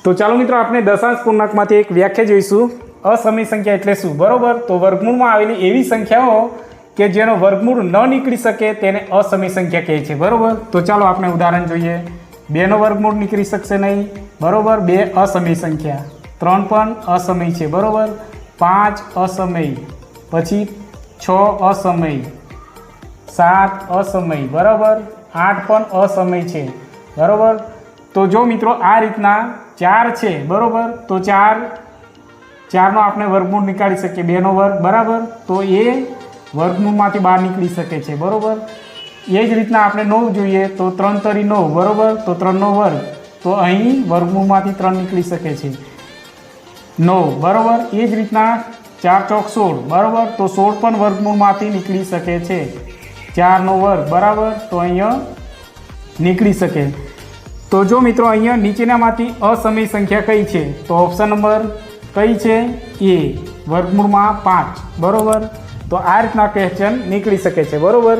તો ચાલો મિત્રો, આપણે દશાંશ પૂર્ણાંકમાંથી એક વ્યાખ્યા જોઈશું. અસમય સંખ્યા એટલે શું? બરોબર. તો વર્ગમૂળમાં આવેલી એવી સંખ્યાઓ કે જેનો વર્ગમૂળ ન નીકળી શકે તેને અસમય સંખ્યા કહે છે. બરોબર. તો ચાલો આપણે ઉદાહરણ જોઈએ. 2નો વર્ગમૂળ નીકળી શકશે નહીં. બરોબર. 2 અસમય સંખ્યા. 3 પણ અસમય છે. બરોબર. 5 અસમય, પછી 6 અસમય, 7 અસમય. બરાબર. 8 પણ અસમય છે. બરાબર. તો જો મિત્રો આ રીતના 4 છે. બરાબર. તો 4નો આપણે વર્ગમૂળ નીકાળી શકીએ. 2નો વર્ગ. બરાબર. તો એ વર્ગમૂળમાંથી બહાર નીકળી શકે છે. બરાબર. એ જ રીતના આપણે 9 જોઈએ તો 3 તરી 9. બરાબર. તો 3નો વર્ગ. તો અહીં વર્ગમૂળમાંથી 3 નીકળી શકે છે. 9. બરાબર. એ જ રીતના 4 ચોક 16. બરાબર. તો 16 પણ વર્ગમૂળમાંથી નીકળી શકે છે. 4નો વર્ગ. બરાબર. તો અહીંયા નીકળી શકે. તો જો મિત્રો અહીંયા નીચેનામાંથી અસમય સંખ્યા કઈ છે? તો ઓપ્શન નંબર કઈ છે? એ, વર્ગમૂળમાં 5. બરાબર. તો આ રીતના ક્વેશ્ચન નીકળી શકે છે. બરાબર.